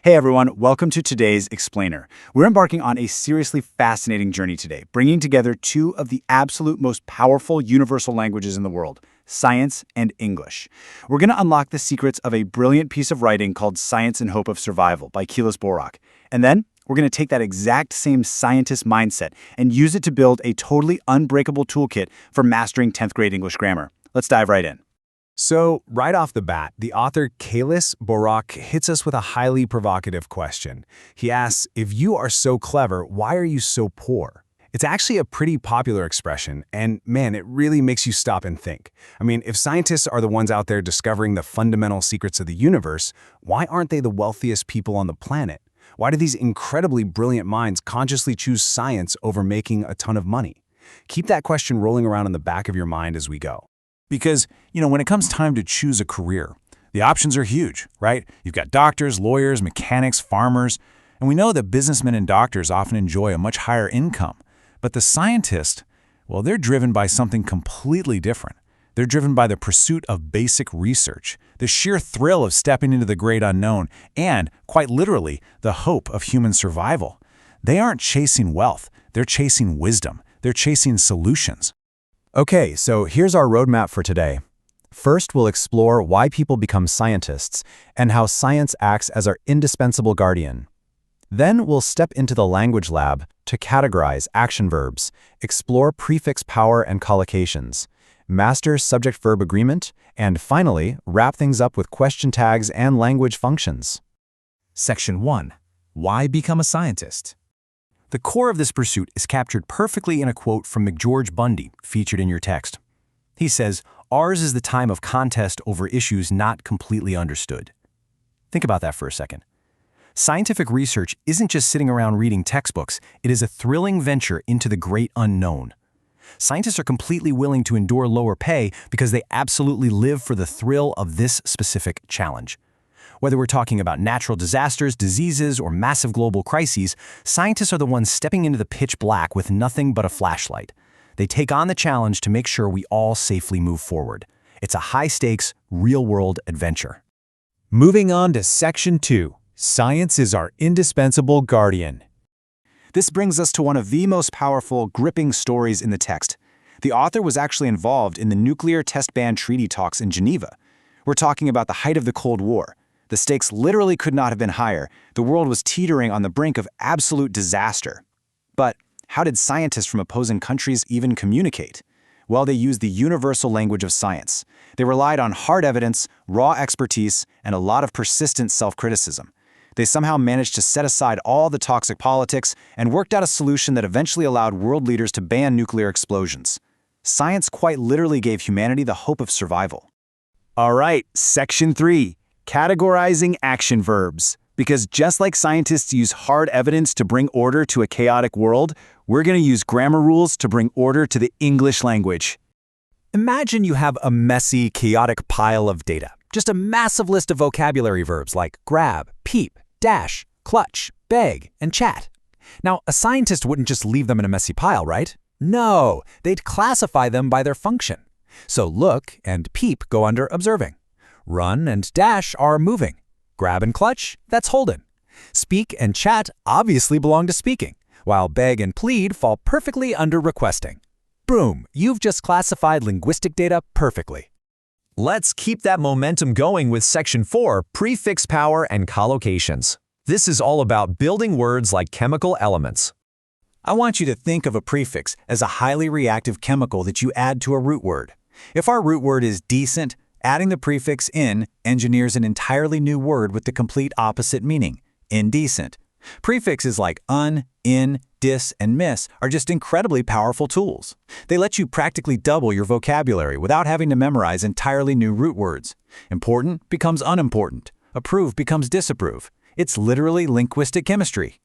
Hey everyone, welcome to today's Explainer. We're embarking on a seriously fascinating journey today, bringing together two of the absolute most powerful universal languages in the world, science and English. We're going to unlock the secrets of a brilliant piece of writing called Science and Hope of Survival by Keilis-Borok. And then we're going to take that exact same scientist mindset and use it to build a totally unbreakable toolkit for mastering 10th grade English grammar. Let's dive right in. So, right off the bat, the author Keilis-Borok hits us with a highly provocative question. He asks, if you are so clever, why are you so poor? It's actually a pretty popular expression, and man, it really makes you stop and think. I mean, if scientists are the ones out there discovering the fundamental secrets of the universe, why aren't they the wealthiest people on the planet? Why do these incredibly brilliant minds consciously choose science over making a ton of money? Keep that question rolling around in the back of your mind as we go. Because, when it comes time to choose a career, the options are huge, right? You've got doctors, lawyers, mechanics, farmers, and we know that businessmen and doctors often enjoy a much higher income. But the scientists, well, they're driven by something completely different. They're driven by the pursuit of basic research, the sheer thrill of stepping into the great unknown, and, quite literally, the hope of human survival. They aren't chasing wealth, they're chasing wisdom, they're chasing solutions. Okay, so here's our roadmap for today. First, we'll explore why people become scientists and how science acts as our indispensable guardian. Then we'll step into the language lab to categorize action verbs, explore prefix power and collocations, master subject-verb agreement, and finally, wrap things up with question tags and language functions. Section 1. Why become a scientist? The core of this pursuit is captured perfectly in a quote from McGeorge Bundy, featured in your text. He says, "Ours is the time of contest over issues not completely understood." Think about that for a second. Scientific research isn't just sitting around reading textbooks, it is a thrilling venture into the great unknown. Scientists are completely willing to endure lower pay because they absolutely live for the thrill of this specific challenge. Whether we're talking about natural disasters, diseases, or massive global crises, scientists are the ones stepping into the pitch black with nothing but a flashlight. They take on the challenge to make sure we all safely move forward. It's a high-stakes, real-world adventure. Moving on to Section 2. Science is our indispensable guardian. This brings us to one of the most powerful, gripping stories in the text. The author was actually involved in the nuclear test ban treaty talks in Geneva. We're talking about the height of the Cold War. The stakes literally could not have been higher. The world was teetering on the brink of absolute disaster. But how did scientists from opposing countries even communicate? Well, they used the universal language of science. They relied on hard evidence, raw expertise, and a lot of persistent self-criticism. They somehow managed to set aside all the toxic politics and worked out a solution that eventually allowed world leaders to ban nuclear explosions. Science quite literally gave humanity the hope of survival. All right, Section 3. Categorizing action verbs. Because just like scientists use hard evidence to bring order to a chaotic world, we're going to use grammar rules to bring order to the English language. Imagine you have a messy, chaotic pile of data. Just a massive list of vocabulary verbs like grab, peep, dash, clutch, beg, and chat. Now, a scientist wouldn't just leave them in a messy pile, right? No, they'd classify them by their function. So look and peep go under observing. Run and dash are moving. Grab and clutch, that's holding. Speak and chat obviously belong to speaking, while beg and plead fall perfectly under requesting. Boom, you've just classified linguistic data perfectly. Let's keep that momentum going with Section 4, prefix power and collocations. This is all about building words like chemical elements. I want you to think of a prefix as a highly reactive chemical that you add to a root word. If our root word is decent, adding the prefix in engineers an entirely new word with the complete opposite meaning, indecent. Prefixes like un, in, dis, and miss are just incredibly powerful tools. They let you practically double your vocabulary without having to memorize entirely new root words. Important becomes unimportant. Approve becomes disapprove. It's literally linguistic chemistry.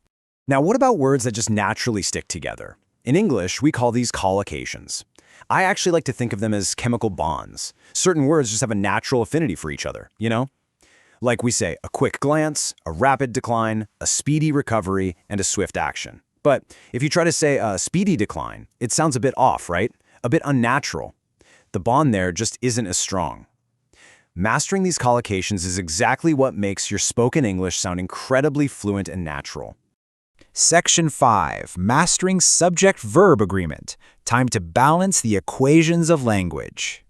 Now, what about words that just naturally stick together? In English, we call these collocations. I actually like to think of them as chemical bonds. Certain words just have a natural affinity for each other, Like we say, a quick glance, a rapid decline, a speedy recovery, and a swift action. But if you try to say a speedy decline, it sounds a bit off, right? A bit unnatural. The bond there just isn't as strong. Mastering these collocations is exactly what makes your spoken English sound incredibly fluent and natural. Section 5. Mastering Subject-Verb Agreement. Time to balance the equations of language.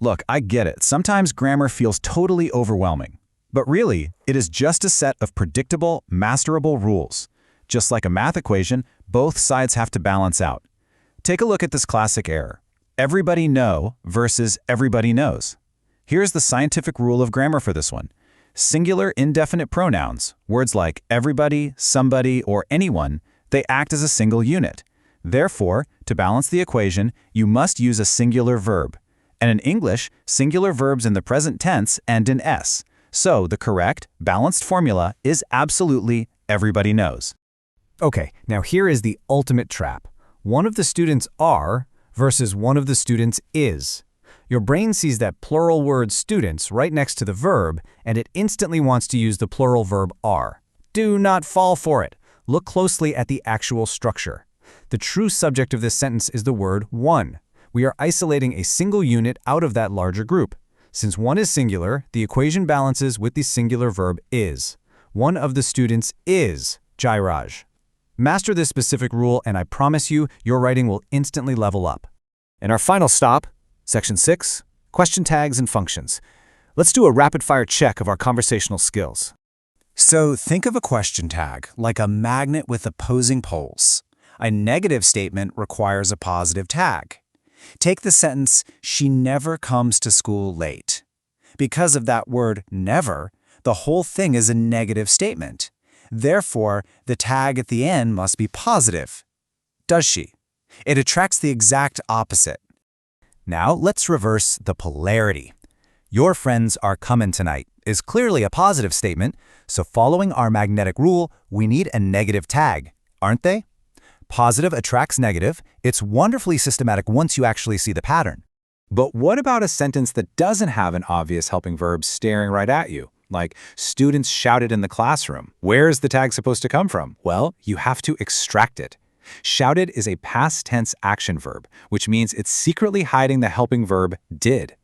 Look, I get it. Sometimes grammar feels totally overwhelming. But really, it is just a set of predictable, masterable rules. Just like a math equation, both sides have to balance out. Take a look at this classic error. Everybody know versus everybody knows. Here's the scientific rule of grammar for this one. Singular indefinite pronouns, words like everybody, somebody, or anyone, they act as a single unit. Therefore, to balance the equation, you must use a singular verb. And in English, singular verbs in the present tense end in S. So the correct, balanced formula is absolutely everybody knows. Okay, now here is the ultimate trap. One of the students are versus one of the students is. Your brain sees that plural word students right next to the verb, and it instantly wants to use the plural verb are. Do not fall for it. Look closely at the actual structure. The true subject of this sentence is the word one. We are isolating a single unit out of that larger group. Since one is singular, the equation balances with the singular verb is. One of the students is Jairaj. Master this specific rule, and I promise you, your writing will instantly level up. And our final stop, Section 6, Question Tags and Functions. Let's do a rapid-fire check of our conversational skills. So think of a question tag like a magnet with opposing poles. A negative statement requires a positive tag. Take the sentence, she never comes to school late. Because of that word never, the whole thing is a negative statement. Therefore, the tag at the end must be positive. Does she? It attracts the exact opposite. Now let's reverse the polarity. Your friends are coming tonight is clearly a positive statement, so following our magnetic rule, we need a negative tag, aren't they? Positive attracts negative. It's wonderfully systematic once you actually see the pattern. But what about a sentence that doesn't have an obvious helping verb staring right at you? Like, students shouted in the classroom. Where's the tag supposed to come from? Well, you have to extract it. Shouted is a past tense action verb, which means it's secretly hiding the helping verb did.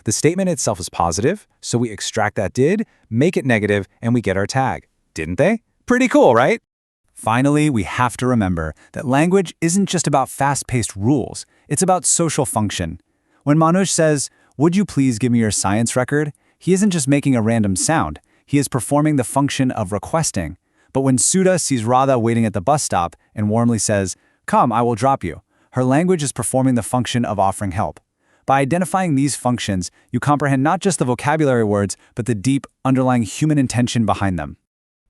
The statement itself is positive, so we extract that did, make it negative, and we get our tag. Didn't they? Pretty cool, right? Finally, we have to remember that language isn't just about fast-paced rules, it's about social function. When Manoj says, "Would you please give me your science record?" he isn't just making a random sound, he is performing the function of requesting. But when Sudha sees Radha waiting at the bus stop and warmly says, "Come, I will drop you," her language is performing the function of offering help. By identifying these functions, you comprehend not just the vocabulary words, but the deep, underlying human intention behind them.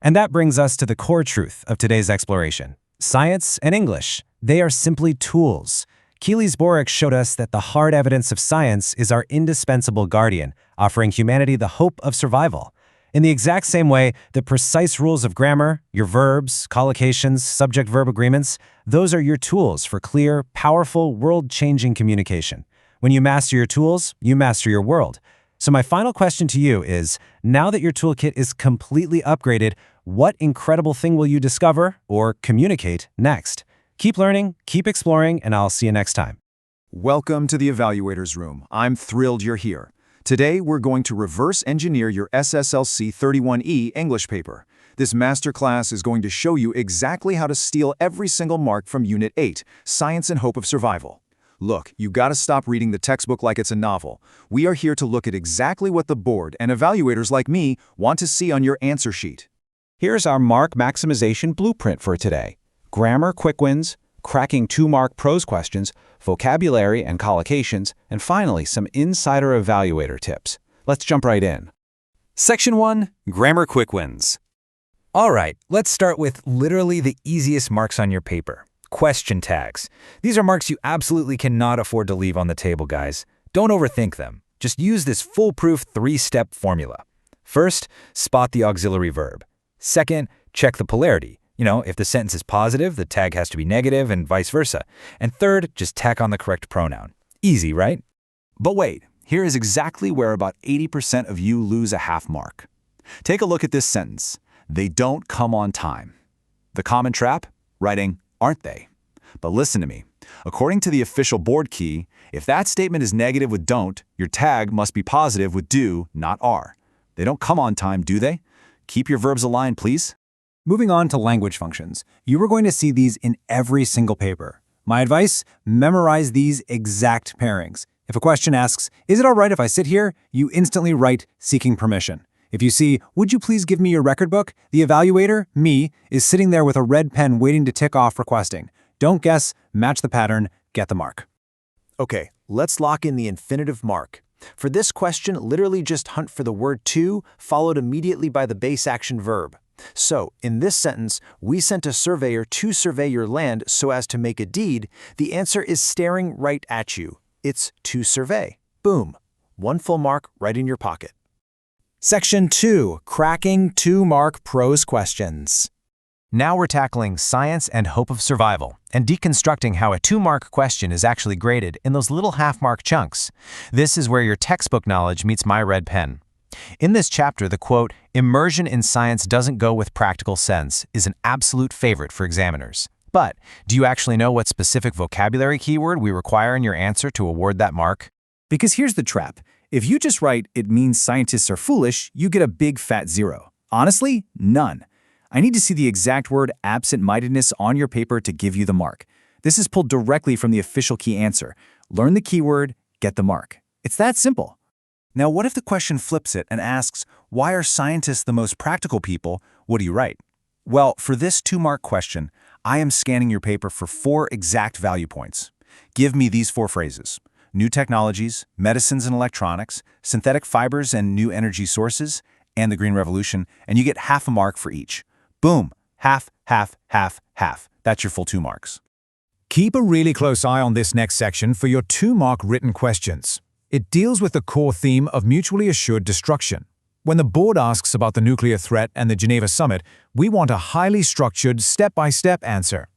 And that brings us to the core truth of today's exploration. Science and English, they are simply tools. Keilis-Borok showed us that the hard evidence of science is our indispensable guardian, offering humanity the hope of survival. In the exact same way, the precise rules of grammar, your verbs, collocations, subject-verb agreements, those are your tools for clear, powerful, world-changing communication. When you master your tools, you master your world. So my final question to you is, now that your toolkit is completely upgraded, what incredible thing will you discover or communicate next? Keep learning, keep exploring, and I'll see you next time. Welcome to the Evaluator's Room. I'm thrilled you're here. Today, we're going to reverse engineer your SSLC 31E English paper. This masterclass is going to show you exactly how to steal every single mark from Unit 8, Science and Hope of Survival. Look, you gotta stop reading the textbook like it's a novel. We are here to look at exactly what the board and evaluators like me want to see on your answer sheet. Here's our mark maximization blueprint for today. Grammar quick wins, cracking 2-mark prose questions, vocabulary and collocations, and finally some insider evaluator tips. Let's jump right in. Section 1, Grammar Quick Wins. All right, let's start with literally the easiest marks on your paper. Question tags. These are marks you absolutely cannot afford to leave on the table, guys. Don't overthink them. Just use this foolproof 3-step formula. First, spot the auxiliary verb. Second, check the polarity. If the sentence is positive, the tag has to be negative and vice versa. And third, just tack on the correct pronoun. Easy, right? But wait, here is exactly where about 80% of you lose a half mark. Take a look at this sentence. They don't come on time. The common trap? Writing, aren't they? But listen to me. According to the official board key, if that statement is negative with don't, your tag must be positive with do, not are. They don't come on time, do they? Keep your verbs aligned, please. Moving on to language functions, you are going to see these in every single paper. My advice, memorize these exact pairings. If a question asks, is it all right if I sit here? You instantly write seeking permission. If you see, would you please give me your record book? The evaluator, me, is sitting there with a red pen waiting to tick off requesting. Don't guess, match the pattern, get the mark. Okay, let's lock in the infinitive mark. For this question, literally just hunt for the word to, followed immediately by the base action verb. So, in this sentence, we sent a surveyor to survey your land so as to make a deed. The answer is staring right at you. It's to survey. Boom. 1 full mark right in your pocket. Section 2, cracking 2-mark prose questions. Now we're tackling science and hope of survival, and deconstructing how a 2-mark question is actually graded in those little half-mark chunks. This is where your textbook knowledge meets my red pen. In this chapter, the quote, "Immersion in science doesn't go with practical sense," is an absolute favorite for examiners. But do you actually know what specific vocabulary keyword we require in your answer to award that mark? Because here's the trap. If you just write, "It means scientists are foolish," you get a big fat 0. Honestly, none. I need to see the exact word absent-mindedness on your paper to give you the mark. This is pulled directly from the official key answer. Learn the keyword, get the mark. It's that simple. Now, what if the question flips it and asks, why are scientists the most practical people? What do you write? Well, for this 2-mark question, I am scanning your paper for 4 exact value points. Give me these 4 phrases: new technologies, medicines and electronics, synthetic fibers and new energy sources, and the Green Revolution, and you get half a mark for each. Boom, half, half, half, half. That's your full 2 marks. Keep a really close eye on this next section for your 2-mark written questions. It deals with the core theme of mutually assured destruction. When the board asks about the nuclear threat and the Geneva Summit, we want a highly structured, step-by-step answer.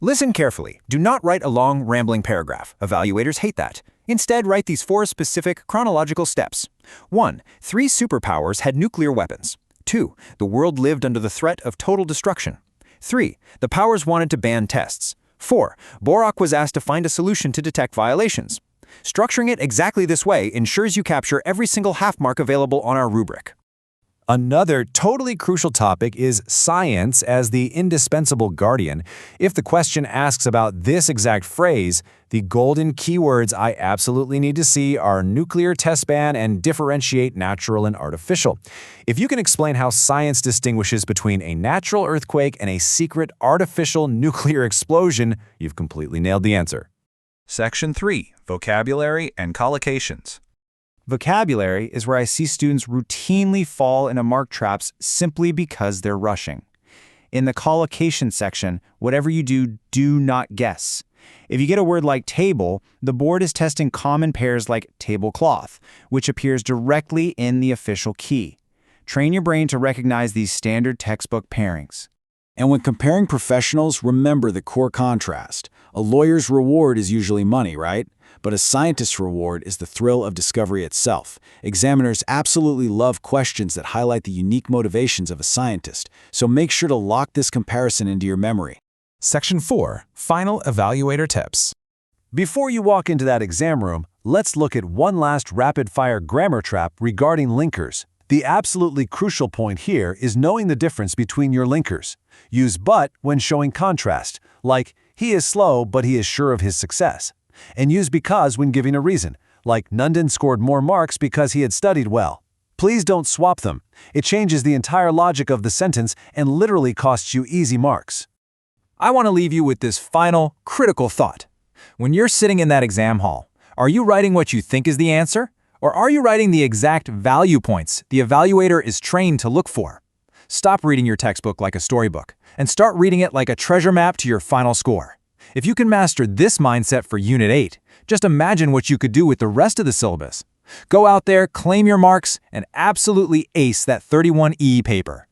Listen carefully. Do not write a long, rambling paragraph. Evaluators hate that. Instead, write these 4 specific chronological steps. 1. 3 superpowers had nuclear weapons. 2. The world lived under the threat of total destruction. 3. The powers wanted to ban tests. 4. Borok was asked to find a solution to detect violations. Structuring it exactly this way ensures you capture every single half mark available on our rubric. Another totally crucial topic is science as the indispensable guardian. If the question asks about this exact phrase, the golden keywords I absolutely need to see are nuclear test ban and differentiate natural and artificial. If you can explain how science distinguishes between a natural earthquake and a secret artificial nuclear explosion, you've completely nailed the answer. Section 3, vocabulary and collocations. Vocabulary is where I see students routinely fall into mark traps simply because they're rushing. In the collocation section, whatever you do, do not guess. If you get a word like table, the board is testing common pairs like tablecloth, which appears directly in the official key. Train your brain to recognize these standard textbook pairings. And when comparing professionals, remember the core contrast. A lawyer's reward is usually money, right? But a scientist's reward is the thrill of discovery itself. Examiners absolutely love questions that highlight the unique motivations of a scientist, so make sure to lock this comparison into your memory. Section 4, final evaluator tips. Before you walk into that exam room, let's look at one last rapid-fire grammar trap regarding linkers. The absolutely crucial point here is knowing the difference between your linkers. Use but when showing contrast, like he is slow but he is sure of his success. And use because when giving a reason, like Nandan scored more marks because he had studied well. Please don't swap them. It changes the entire logic of the sentence and literally costs you easy marks. I want to leave you with this final, critical thought. When you're sitting in that exam hall, are you writing what you think is the answer? Or are you writing the exact value points the evaluator is trained to look for? Stop reading your textbook like a storybook and start reading it like a treasure map to your final score. If you can master this mindset for Unit 8, just imagine what you could do with the rest of the syllabus. Go out there, claim your marks, and absolutely ace that 31E paper.